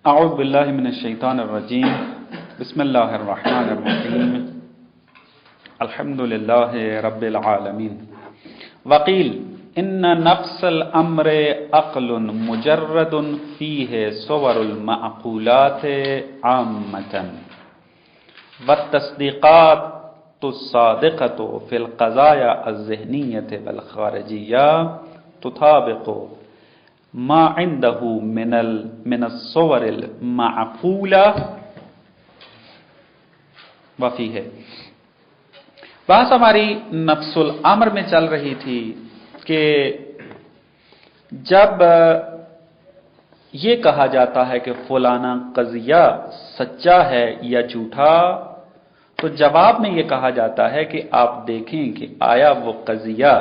اعوذ باللہ من الشیطان الرجیم بسم اللہ الرحمن الرحیم الحمد للہ رب العالمین وقیل ان نفس الامر عقل مجرد فیہ صور المعقولات عامة والتصدیقات الصادقة فی القضایا الذہنیۃ والخارجیہ تطابق ما عنده من الصور المعقولة وفی ہے۔ بحث ہماری نفس الامر میں چل رہی تھی کہ جب یہ کہا جاتا ہے کہ فلانا قضیہ سچا ہے یا جھوٹا، تو جواب میں یہ کہا جاتا ہے کہ آپ دیکھیں کہ آیا وہ قضیہ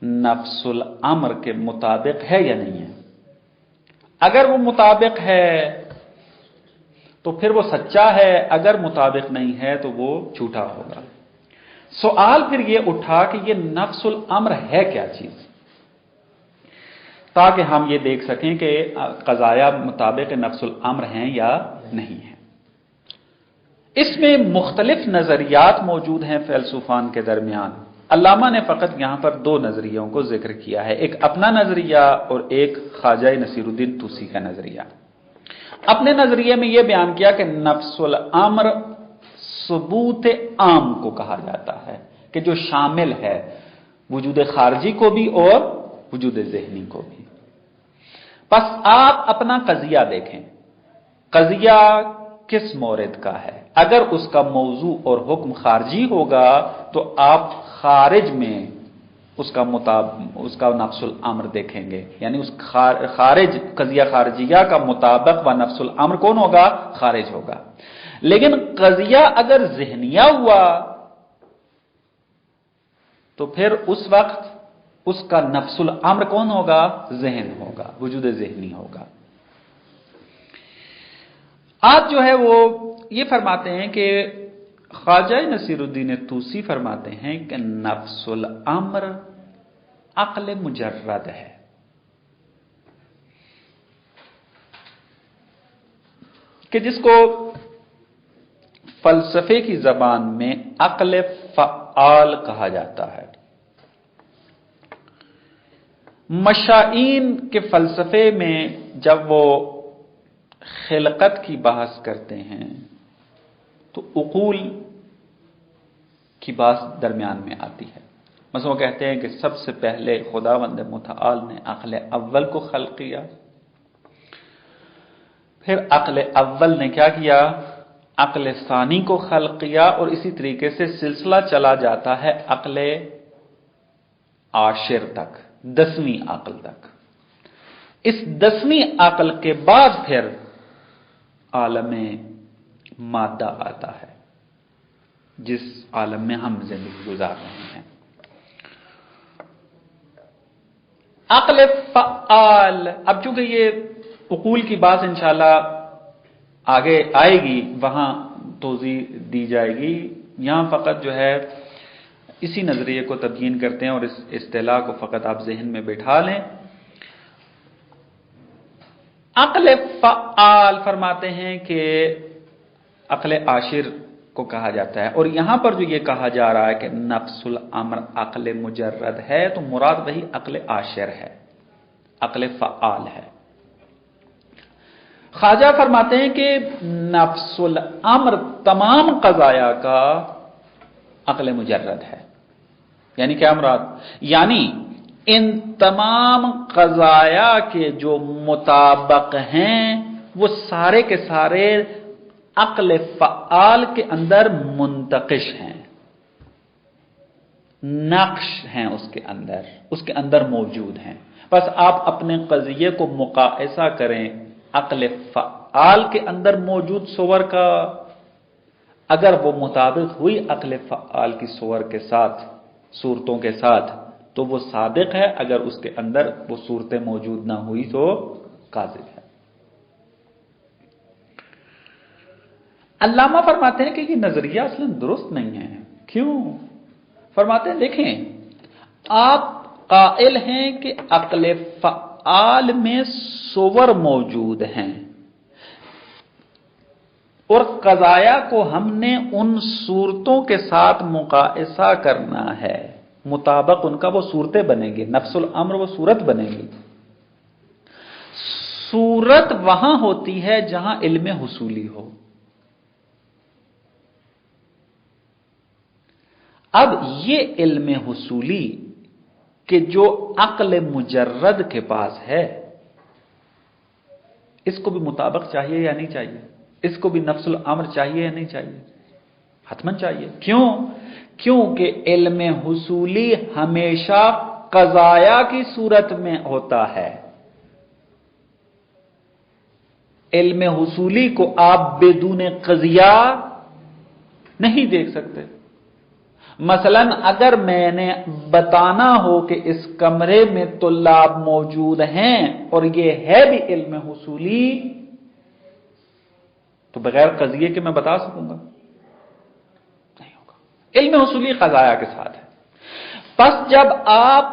نفس الامر کے مطابق ہے یا نہیں ہے۔ اگر وہ مطابق ہے تو پھر وہ سچا ہے، اگر مطابق نہیں ہے تو وہ جھوٹا ہوگا۔ سوال پھر یہ اٹھا کہ یہ نفس الامر ہے کیا چیز، تاکہ ہم یہ دیکھ سکیں کہ قضایا مطابق نفس الامر ہیں یا نہیں ہیں۔ اس میں مختلف نظریات موجود ہیں فیلسوفان کے درمیان۔ علامہ نے فقط یہاں پر دو نظریوں کو ذکر کیا ہے، ایک اپنا نظریہ اور ایک خواجہ نصیر الدین طوسی کا نظریہ۔ اپنے نظریے میں یہ بیان کیا کہ نفس الامر ثبوت عام کو کہا جاتا ہے کہ جو شامل ہے وجود خارجی کو بھی اور وجود ذہنی کو بھی۔ پس آپ اپنا قضیہ دیکھیں، قضیہ کس مورد کا ہے۔ اگر اس کا موضوع اور حکم خارجی ہوگا تو آپ خارج میں اس کا نفس الامر دیکھیں گے، یعنی اس خارج قضیہ خارجیہ کا مطابق و نفس الامر کون ہوگا؟ خارج ہوگا۔ لیکن قضیہ اگر ذہنیہ ہوا تو پھر اس وقت اس کا نفس الامر کون ہوگا؟ ذہن ہوگا، وجود ذہنی ہوگا۔ آج جو ہے وہ یہ فرماتے ہیں کہ خواجہ نصیر الدین طوسی فرماتے ہیں کہ نفس الامر عقل مجرد ہے۔ کہ جس کو فلسفے کی زبان میں عقل فعال کہا جاتا ہے۔ مشائین کے فلسفے میں جب وہ خلقت کی بحث کرتے ہیں تو عقول کی بات درمیان میں آتی ہے۔ مثلا وہ کہتے ہیں کہ سب سے پہلے خداوند متعال نے عقل اول کو خلق کیا، پھر عقل اول نے کیا کیا؟ عقل ثانی کو خلق کیا، اور اسی طریقے سے سلسلہ چلا جاتا ہے عقل عاشر تک، 10ویں عقل تک۔ اس 10ویں عقل کے بعد پھر عالم مادہ آتا ہے، جس عالم میں ہم زندگی گزار رہے ہیں۔ عقل فعال، اب چونکہ یہ عقول کی بات انشاءاللہ آگے آئے گی، وہاں توضیح دی جائے گی، یہاں فقط جو ہے اسی نظریے کو تبیین کرتے ہیں اور اس اصطلاح کو فقط آپ ذہن میں بٹھا لیں۔ عقل فعال فرماتے ہیں کہ عقل عاشر کو کہا جاتا ہے، اور یہاں پر جو یہ کہا جا رہا ہے کہ نفس الامر عقل مجرد ہے تو مراد وہی عقل عاشر ہے، عقل فعال ہے۔ خواجہ فرماتے ہیں کہ نفس الامر تمام قضایا کا عقل مجرد ہے۔ یعنی کیا مراد؟ یعنی ان تمام قضایا کے جو مطابق ہیں وہ سارے کے سارے عقل فعال کے اندر منتقش ہیں، نقش ہیں اس کے اندر موجود ہیں۔ بس آپ اپنے قضیے کو مقایسہ کریں عقل فعال کے اندر موجود صور کا، اگر وہ مطابق ہوئی عقل فعال کی صور کے ساتھ، صورتوں کے ساتھ، تو وہ صادق ہے، اگر اس کے اندر وہ صورتیں موجود نہ ہوئی تو کاذب ہے۔ علامہ فرماتے ہیں کہ یہ نظریہ اصلاً درست نہیں ہے۔ کیوں؟ فرماتے ہیں دیکھیں، آپ قائل ہیں کہ عقل فعال میں صور موجود ہیں، اور قضایا کو ہم نے ان صورتوں کے ساتھ مقایسہ کرنا ہے، مطابق ان کا وہ صورتیں بنیں گی، نفس الامر وہ صورت بنے گی۔ صورت وہاں ہوتی ہے جہاں علم حصولی ہو۔ اب یہ علم حصولی کہ جو عقل مجرد کے پاس ہے، اس کو بھی مطابق چاہیے یا نہیں چاہیے؟ اس کو بھی نفس الامر چاہیے یا نہیں چاہیے؟ حتماً چاہیے۔ کیوں؟ کیونکہ علم حصولی ہمیشہ قضایا کی صورت میں ہوتا ہے۔ علم حصولی کو آپ بدون قضیہ نہیں دیکھ سکتے۔ مثلا اگر میں نے بتانا ہو کہ اس کمرے میں طلاب موجود ہیں اور یہ ہے بھی علم حصولی، تو بغیر قضیے کے میں بتا سکوں گا؟ نہیں ہوگا۔ علم حصولی قضایا کے ساتھ ہے۔ پس جب آپ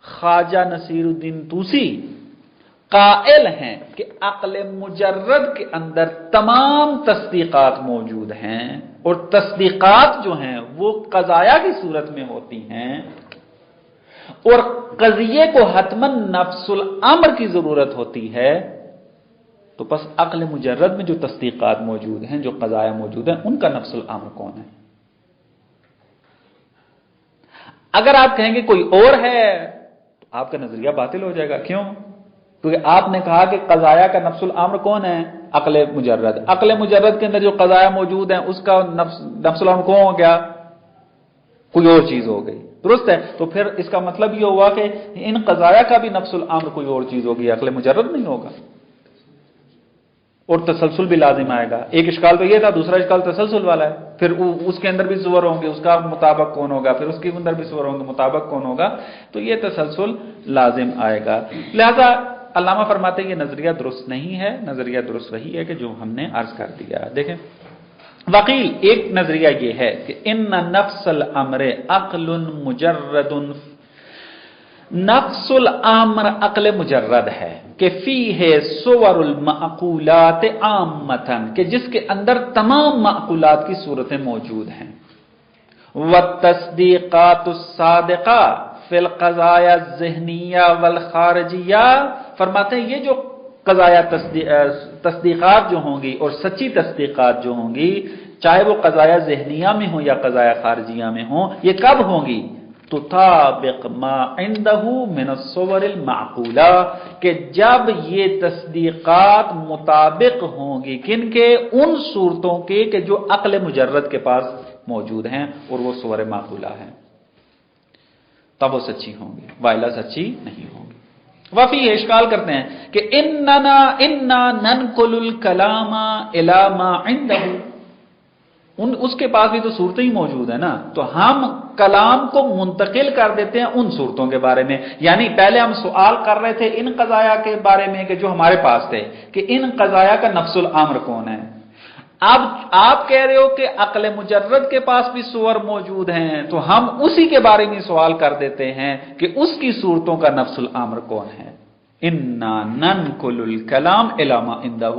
خواجہ نصیر الدین طوسی قائل ہیں کہ عقل مجرد کے اندر تمام تصدیقات موجود ہیں اور تصدیقات جو ہیں وہ قضایا کی صورت میں ہوتی ہیں، اور قضیے کو حتماً نفس الامر کی ضرورت ہوتی ہے، تو پس عقل مجرد میں جو تصدیقات موجود ہیں، جو قضایا موجود ہیں، ان کا نفس الامر کون ہے؟ اگر آپ کہیں گے کوئی اور ہے تو آپ کا نظریہ باطل ہو جائے گا۔ کیوں؟ کیونکہ آپ نے کہا کہ قضایا کا نفس الامر کون ہے؟ عقل مجرد۔ عقل مجرد کے اندر جو قضایا موجود ہیں اس کا نفس الامر کون ہو گیا؟ کوئی اور چیز ہو گئی، درست ہے؟ تو پھر اس کا مطلب یہ ہوا کہ ان قضایا کا بھی نفس الامر کوئی اور چیز ہوگی، عقل مجرد نہیں ہوگا، اور تسلسل بھی لازم آئے گا۔ ایک اشکال تو یہ تھا، دوسرا اشکال تسلسل والا ہے، پھر اس کے اندر بھی صور ہوں گے، اس کا مطابق کون ہوگا، پھر اس کے اندر بھی صور ہوں گے، مطابق کون ہوگا، تو یہ تسلسل لازم آئے گا۔ لہذا علامہ فرماتے ہیں یہ نظریہ درست نہیں ہے، نظریہ درست وہی ہے کہ جو ہم نے عرض کر دیا۔ دیکھیں، وقیل ایک نظریہ یہ ہے کہ ان نفس الامر عقل مجرد، نفس الامر عقل مجرد ہے کہ فیہ صور المعقولات عامتاً، کہ جس کے اندر تمام معقولات کی صورتیں موجود ہیں، والتصدیقات الصادقہ فی القضایا الذہنیہ والخارجیہ، فرماتے ہیں یہ جو قضایا تصدیقات جو ہوں گی اور سچی تصدیقات جو ہوں گی، چاہے وہ قضایا ذہنیہ میں ہوں یا قضایا خارجیہ میں ہوں، یہ کب ہوں گی؟ تطابق ما عنده من الصور المعقولہ، کہ جب یہ تصدیقات مطابق ہوں گی کن کے؟ ان صورتوں کے کہ جو عقل مجرد کے پاس موجود ہیں اور وہ صور معقولہ ہیں، تب وہ سچی ہوں گی، وائلا سچی نہیں ہوں گی۔ وفی اشکال کرتے ہیں کہ انا ننقل الکلام الی ما عنده، اس کے پاس بھی تو صورتیں ہی موجود ہیں نا، تو ہم کلام کو منتقل کر دیتے ہیں ان صورتوں کے بارے میں۔ یعنی پہلے ہم سوال کر رہے تھے ان قضایا کے بارے میں کہ جو ہمارے پاس تھے کہ ان قضایا کا نفس الامر کون ہے، اب آپ کہہ رہے ہو کہ عقل مجرد کے پاس بھی صور موجود ہیں، تو ہم اسی کے بارے میں سوال کر دیتے ہیں کہ اس کی صورتوں کا نفس الامر کون ہے۔ انا ننقل الکلام الی ما عنده،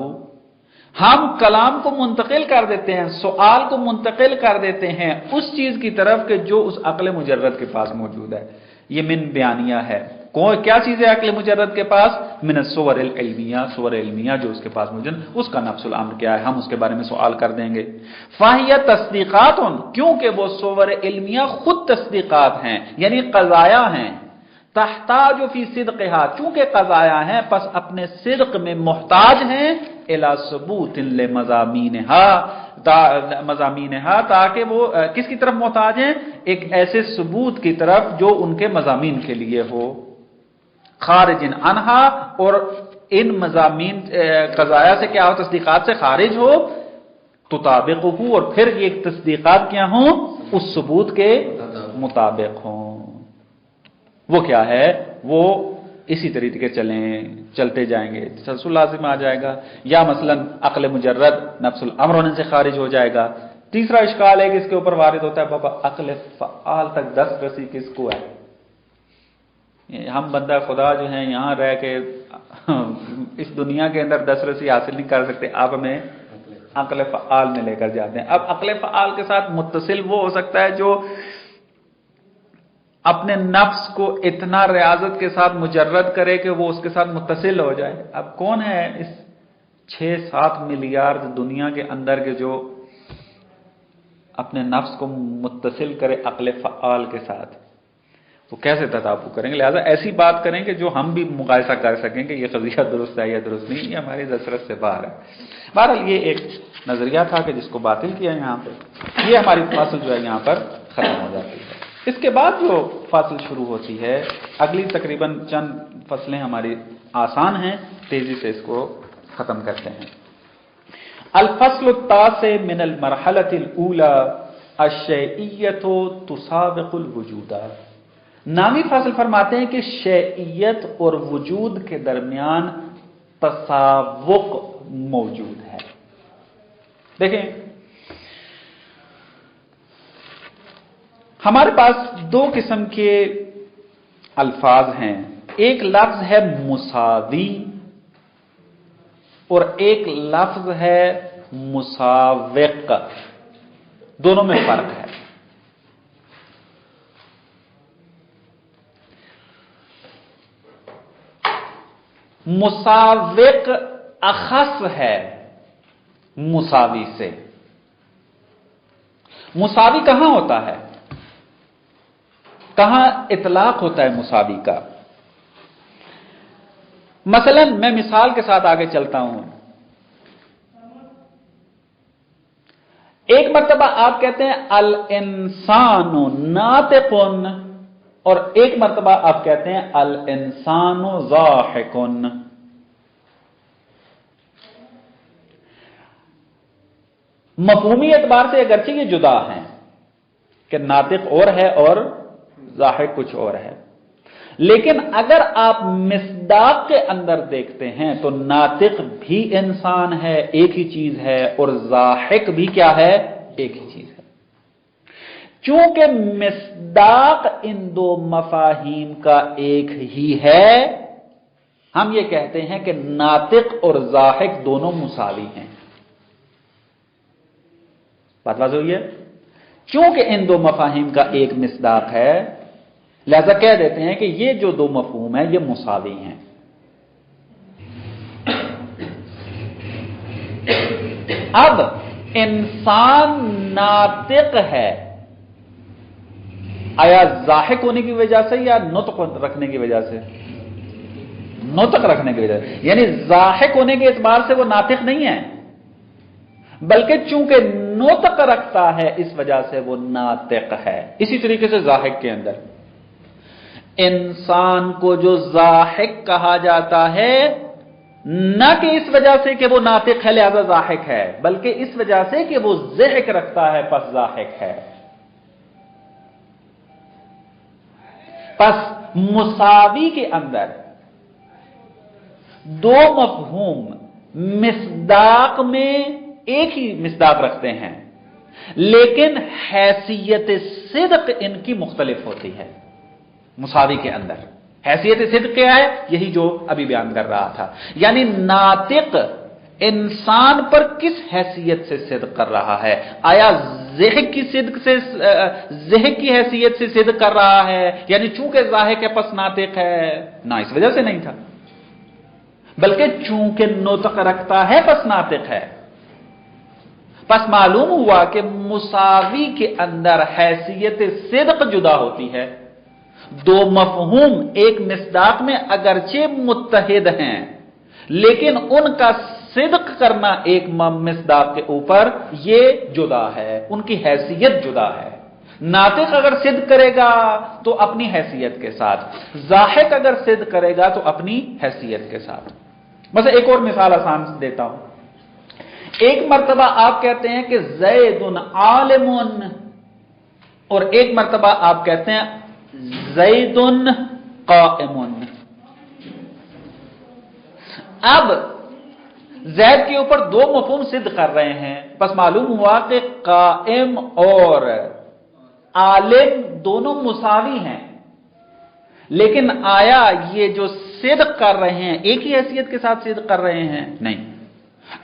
ہم کلام کو منتقل کر دیتے ہیں، سوال کو منتقل کر دیتے ہیں اس چیز کی طرف کہ جو اس عقل مجرد کے پاس موجود ہے۔ یہ من بیانیہ ہے۔ کیا چیز ہے عقل مجرد کے پاس؟ من الصور العلمیہ، صور علمیہ جو اس کے پاس موجود، اس کا نفس الامر کیا ہے، ہم اس کے بارے میں سوال کر دیں گے۔ فاہیہ تصدیقات، کیونکہ وہ صور علمیہ خود تصدیقات ہیں، یعنی قضایا ہیں، تحتاج فی صدقہا، چونکہ قضایا ہیں پس اپنے صدق میں محتاج ہیں، الی ثبوت مضامینہا، تاکہ وہ کس کی طرف محتاج ہیں؟ ایک ایسے ثبوت کی طرف جو ان کے مضامین کے لیے ہو، خارج عنہا، اور ان مضامین قضایا سے کیا ہو؟ تصدیقات سے خارج ہو، تطابق ہو، اور پھر یہ تصدیقات کیا ہوں؟ اس ثبوت کے مطابق ہوں۔ وہ کیا ہے؟ وہ اسی طریقے چلتے جائیں گے، تسلسل لازم آ جائے گا، یا مثلا عقل مجرد نفس الامر ہونے سے خارج ہو جائے گا۔ تیسرا اشکال ہے کہ اس کے اوپر وارد ہوتا ہے، بابا عقل فعال تک دسترسی کس کو ہے؟ ہم بندہ خدا جو ہیں یہاں رہ کے اس دنیا کے اندر دسترسی حاصل نہیں کر سکتے، آپ ہمیں عقل فعال میں لے کر جاتے ہیں. اب عقل فعال کے ساتھ متصل وہ ہو سکتا ہے جو اپنے نفس کو اتنا ریاضت کے ساتھ مجرد کرے کہ وہ اس کے ساتھ متصل ہو جائے. اب کون ہے اس 6-7 ملیارڈ دنیا کے اندر کے جو اپنے نفس کو متصل کرے عقل فعال کے ساتھ؟ وہ کیسے تطابق کریں گے؟ لہذا ایسی بات کریں کہ جو ہم بھی مقایسہ کر سکیں کہ یہ قضیہ درست ہے یا درست نہیں، یہ ہماری دسترس سے باہر ہے. بہرحال یہ ایک نظریہ تھا کہ جس کو باطل کیا یہاں پہ. یہ ہماری فصل جو ہے یہاں پر ختم ہو جاتی ہے. اس کے بعد جو فصل شروع ہوتی ہے، اگلی تقریباً چند فصلیں ہماری آسان ہیں، تیزی سے اس کو ختم کرتے ہیں. الفصل التاسع من المرحلة الأولى الشیعیت تسابق الوجود. نامی فصل فرماتے ہیں کہ شیعیت اور وجود کے درمیان تسابق موجود ہے. دیکھیں، ہمارے پاس دو قسم کے الفاظ ہیں. ایک لفظ ہے مساوی اور ایک لفظ ہے مساوق. دونوں میں فرق ہے. مساوق اخص ہے مساوی سے. مساوی کہاں ہوتا ہے؟ کہاں اطلاق ہوتا ہے مساوی کا؟ مثلا میں مثال کے ساتھ آگے چلتا ہوں. ایک مرتبہ آپ کہتے ہیں الانسان ناطق، اور ایک مرتبہ آپ کہتے ہیں الانسان ضاحک. مفہومی اعتبار سے اگرچہ یہ جدا ہیں کہ ناطق اور ہے اور ضاحک کچھ اور ہے، لیکن اگر آپ مصداق کے اندر دیکھتے ہیں تو ناطق بھی انسان ہے، ایک ہی چیز ہے، اور ضاحک بھی کیا ہے؟ ایک ہی چیز ہے. چونکہ مصداق ان دو مفاہیم کا ایک ہی ہے، ہم یہ کہتے ہیں کہ ناطق اور ضاحک دونوں مساوی ہیں. بات واضح ہوئی ہے؟ چونکہ ان دو مفاہیم کا ایک مصداق ہے، لہذا کہہ دیتے ہیں کہ یہ جو دو مفہوم ہیں یہ مساوی ہیں. اب انسان ناطق ہے، آیا ضاحک ہونے کی وجہ سے یا نطق رکھنے کی وجہ سے؟ نطق رکھنے کی وجہ سے. یعنی ضاحک ہونے کے اعتبار سے وہ ناطق نہیں ہے، بلکہ چونکہ نطق رکھتا ہے اس وجہ سے وہ ناطق ہے. اسی طریقے سے ضاحک کے اندر انسان کو جو ضاحک کہا جاتا ہے، نہ کہ اس وجہ سے کہ وہ ناطق ہے لہذا ضاحک ہے، بلکہ اس وجہ سے کہ وہ ضحک رکھتا ہے پس ضاحک ہے. پس مساوی کے اندر دو مفہوم مصداق میں ایک ہی مصداق رکھتے ہیں، لیکن حیثیت صدق ان کی مختلف ہوتی ہے. مساوی کے اندر حیثیت صدق کیا ہے؟ یہی جو ابھی بیان کر رہا تھا. یعنی ناطق انسان پر کس حیثیت سے صدق کر رہا ہے؟ آیا ذہن کی صدق سے، ذہن کی حیثیت سے صدق کر رہا ہے؟ یعنی چونکہ ضاحک ہے پس ناطق ہے؟ نہ، اس وجہ سے نہیں تھا، بلکہ چونکہ نطق رکھتا ہے پس ناطق ہے. پس معلوم ہوا کہ مساوی کے اندر حیثیت صدق جدا ہوتی ہے. دو مفہوم ایک مصداق میں اگرچہ متحد ہیں، لیکن ان کا صدق کرنا ایک مصداق کے اوپر یہ جدا ہے، ان کی حیثیت جدا ہے. ناطق اگر صدق کرے گا تو اپنی حیثیت کے ساتھ، ضاحک اگر صدق کرے گا تو اپنی حیثیت کے ساتھ. مثلا ایک اور مثال آسان دیتا ہوں. ایک مرتبہ آپ کہتے ہیں کہ زید عالم، اور ایک مرتبہ آپ کہتے ہیں زید قائم. اب زید کے اوپر دو مفہوم صدق کر رہے ہیں، پس معلوم ہوا کہ قائم اور عالم دونوں مساوی ہیں. لیکن آیا یہ جو صدق کر رہے ہیں ایک ہی حیثیت کے ساتھ صدق کر رہے ہیں؟ نہیں،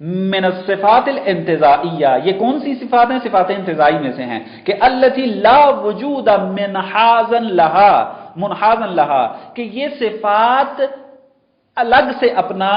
من الصفات الانتزاعیہ، یہ کون سی صفات ہیں؟ صفات انتزاعی میں سے ہیں کہ التی لا وجود منحازن لہا، کہ یہ صفات الگ سے اپنا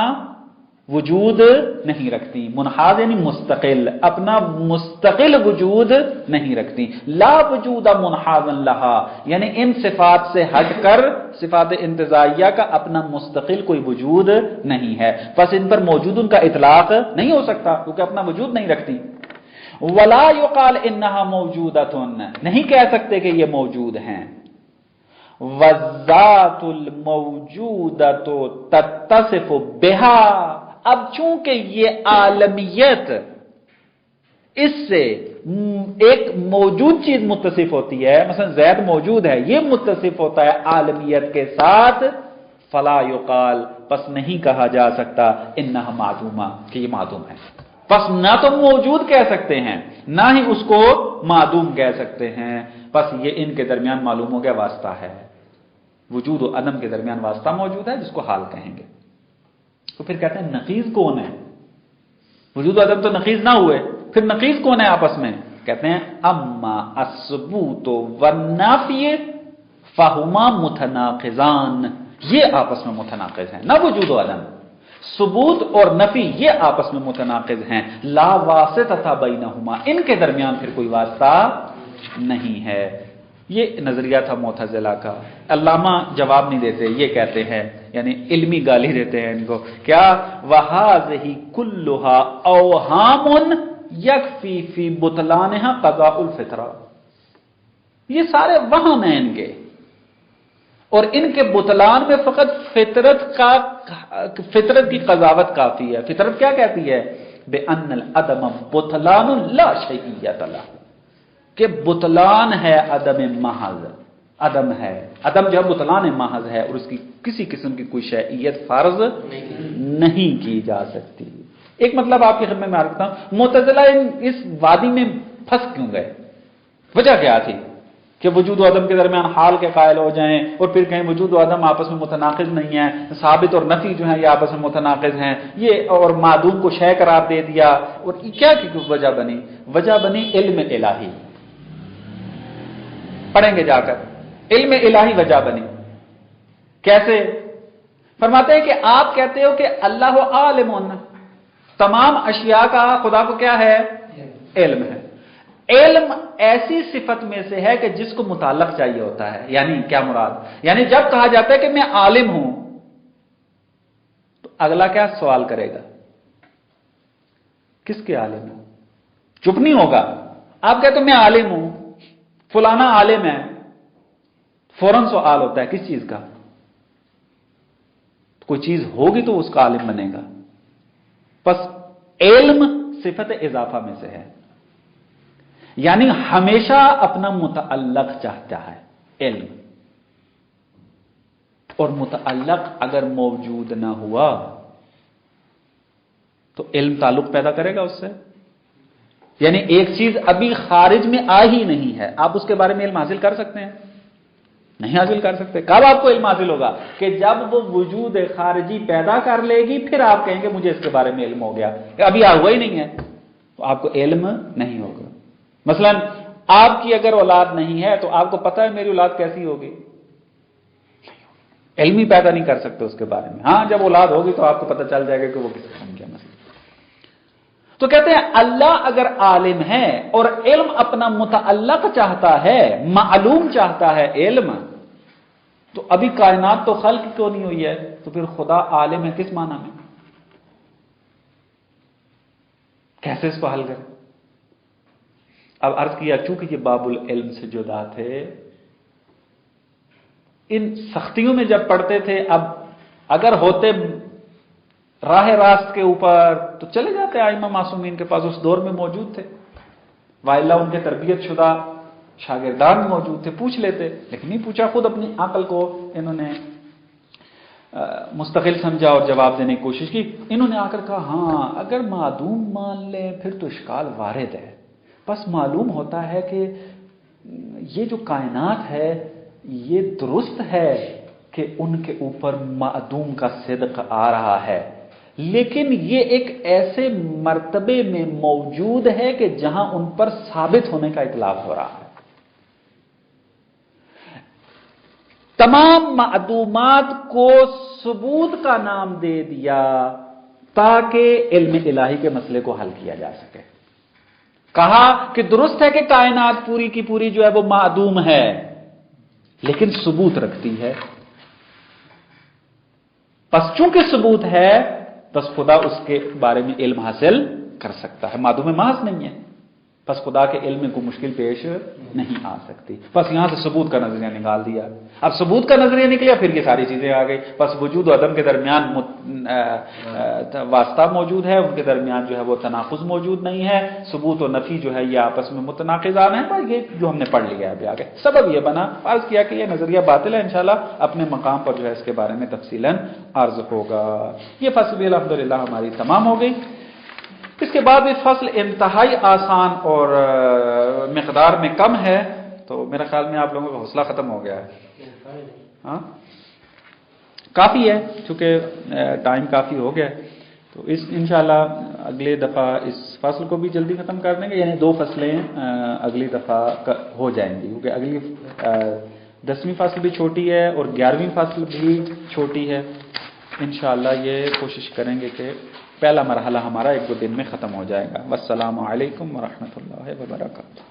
وجود نہیں رکھتی. منحاز یعنی مستقل، اپنا مستقل وجود نہیں رکھتی. لا وجود منحازن لہا یعنی ان صفات سے ہٹ کر صفات انتزاعیہ کا اپنا مستقل کوئی وجود نہیں ہے، بس ان پر موجود ان کا اطلاق نہیں ہو سکتا کیونکہ اپنا وجود نہیں رکھتی. ولا یقال انہا موجودۃ، نہیں کہہ سکتے کہ یہ موجود ہیں. والذات الموجودۃ تتصف بہا، اب چونکہ یہ عالمیت اس سے ایک موجود چیز متصف ہوتی ہے، مثلا زید موجود ہے، یہ متصف ہوتا ہے عالمیت کے ساتھ، فلا یقال پس نہیں کہا جا سکتا انہا معدومہ کہ یہ معدوم ہے. پس نہ تو موجود کہہ سکتے ہیں نہ ہی اس کو معدوم کہہ سکتے ہیں. پس یہ ان کے درمیان معلوم ہو گیا واسطہ ہے، وجود و عدم کے درمیان واسطہ موجود ہے جس کو حال کہیں گے. تو پھر کہتے ہیں نقیض کون ہے؟ وجود و عدم تو نقیض نہ ہوئے، پھر نقیض کون ہے آپس میں؟ کہتے ہیں اما الثبوت والنفی فہما متناقضان، یہ آپس میں متناقض ہیں، نہ وجود و عدم، ثبوت اور نفی یہ آپس میں متناقض ہیں. لا واسطہ بینہما، ان کے درمیان پھر کوئی واسطہ نہیں ہے. یہ نظریہ تھا معتزلہ کا. علامہ جواب نہیں دیتے، یہ کہتے ہیں یعنی علمی گالی دیتے ہیں ان کو، کیا وَهَذِهِ كُلُّهَا أَوْهَامٌ يَكْفِي فِي بُطْلَانِهَا قَضَاءُ الْفِطْرَةِ، یہ سارے وہم ہیں ان کے، اور ان کے بطلان میں فقط فطرت کی قضاوت کافی ہے. فطرت کیا کہتی ہے؟ بِأَنَّ الْعَدَمَ بُطْلَانٌ لَا شَيْئِيَّةَ لَهُ، کہ بطلان ہے عدم محض، عدم ہے، عدم جو بطلان محض ہے اور اس کی کسی قسم کی کوئی شیئیت فرض نہیں کی جا سکتی. ایک مطلب آپ کی خدمت میں رکھتا ہوں، معتزلہ اس وادی میں پھنس کیوں گئے؟ وجہ کیا تھی کہ وجود و عدم کے درمیان حال کے قائل ہو جائیں اور پھر کہیں وجود و عدم آپس میں متناقض نہیں ہیں، ثابت اور نفی جو ہیں یہ آپس میں متناقض ہیں، یہ اور معدوم کو شے قرار دے دیا. اور کیا کی وجہ بنی؟ وجہ بنی علم الہی. پڑھیں گے جا کر، علم الہی وجہ بنی. کیسے؟ فرماتے ہیں کہ آپ کہتے ہو کہ اللہ عالم، تمام اشیاء کا خدا کو کیا ہے؟ علم ہے. علم ایسی صفت میں سے ہے کہ جس کو متعلق چاہیے ہوتا ہے. یعنی کیا مراد؟ یعنی جب کہا جاتا ہے کہ میں عالم ہوں تو اگلا کیا سوال کرے گا؟ کس کے عالم ہوں؟ چپ نہیں ہوگا. آپ کہتے ہو میں عالم ہوں، فلانا عالم ہے، فوراً سوال ہوتا ہے کس چیز کا؟ کوئی چیز ہوگی تو اس کا عالم بنے گا. پس علم صفت اضافہ میں سے ہے، یعنی ہمیشہ اپنا متعلق چاہتا ہے علم، اور متعلق اگر موجود نہ ہوا تو علم تعلق پیدا کرے گا اس سے. یعنی ایک چیز ابھی خارج میں آ ہی نہیں ہے، آپ اس کے بارے میں علم حاصل کر سکتے ہیں؟ نہیں حاصل کر سکتے. کب آپ کو علم حاصل ہوگا؟ کہ جب وہ وجود خارجی پیدا کر لے گی، پھر آپ کہیں گے مجھے اس کے بارے میں علم ہو گیا. ابھی ہوا ہی نہیں ہے تو آپ کو علم نہیں ہوگا. مثلا آپ کی اگر اولاد نہیں ہے تو آپ کو پتہ ہے میری اولاد کیسی ہوگی؟ علم ہی پیدا نہیں کر سکتے اس کے بارے میں. ہاں جب اولاد ہوگی تو آپ کو پتہ چل جائے گا کہ وہ کس قسم کی ہے. تو کہتے ہیں اللہ اگر عالم ہے اور علم اپنا متعلق چاہتا ہے، معلوم چاہتا ہے علم، تو ابھی کائنات تو خلق کیوں نہیں ہوئی ہے؟ تو پھر خدا عالم ہے کس معنی میں؟ کیسے اس کو حل کریں؟ اب عرض کیا چونکہ یہ باب العلم سے جدا تھے، ان سختیوں میں جب پڑھتے تھے، اب اگر ہوتے راہ راست کے اوپر تو چلے جاتے ائمہ معصومین کے پاس، اس دور میں موجود تھے، وائلہ ان کے تربیت شدہ شاگردان موجود تھے، پوچھ لیتے، لیکن نہیں پوچھا. خود اپنی عقل کو انہوں نے مستقل سمجھا اور جواب دینے کی کوشش کی. انہوں نے آ کر کہا ہاں اگر معدوم مان لیں پھر تو اشکال وارد ہے. بس معلوم ہوتا ہے کہ یہ جو کائنات ہے یہ درست ہے کہ ان کے اوپر معدوم کا صدق آ رہا ہے، لیکن یہ ایک ایسے مرتبے میں موجود ہے کہ جہاں ان پر ثابت ہونے کا اطلاق ہو رہا ہے. تمام معدومات کو ثبوت کا نام دے دیا تاکہ علم الہی کے مسئلے کو حل کیا جا سکے. کہا کہ درست ہے کہ کائنات پوری کی پوری جو ہے وہ معدوم ہے لیکن ثبوت رکھتی ہے. پس چونکہ ثبوت ہے بس خدا اس کے بارے میں علم حاصل کر سکتا ہے. معدوم محض نہیں ہے بس خدا کے علم میں کوئی مشکل پیش نہیں آ سکتی. بس یہاں سے ثبوت کا نظریہ نکال دیا. اب ثبوت کا نظریہ نکلیا پھر یہ ساری چیزیں آ گئی. بس وجود و عدم کے درمیان واسطہ موجود ہے, ان کے درمیان جو ہے وہ تناقض موجود نہیں ہے. ثبوت و نفی جو ہے یہ آپس میں متناقضان ہیں. بس یہ جو ہم نے پڑھ لیا ہے ابھی آگے سبب یہ بنا. عرض کیا کہ یہ نظریہ باطل ہے, انشاءاللہ اپنے مقام پر جو ہے اس کے بارے میں تفصیلاً عرض ہوگا. یہ فصل بھی الحمدللہ ہماری تمام ہو گئی. اس کے بعد یہ فصل انتہائی آسان اور مقدار میں کم ہے, تو میرا خیال میں آپ لوگوں کا حوصلہ ختم ہو گیا ہے. ہاں کافی ہے چونکہ ٹائم کافی ہو گیا ہے. تو اس انشاءاللہ اگلے دفعہ اس فصل کو بھی جلدی ختم کر دیں گے, یعنی 2 فصلیں اگلی دفعہ ہو جائیں گی کیونکہ اگلی 10ویں فصل بھی چھوٹی ہے اور 11ویں فصل بھی چھوٹی ہے. انشاءاللہ یہ کوشش کریں گے کہ پہلا مرحلہ ہمارا 1-2 دن میں ختم ہو جائے گا. والسلام علیکم ورحمۃ اللہ وبرکاتہ.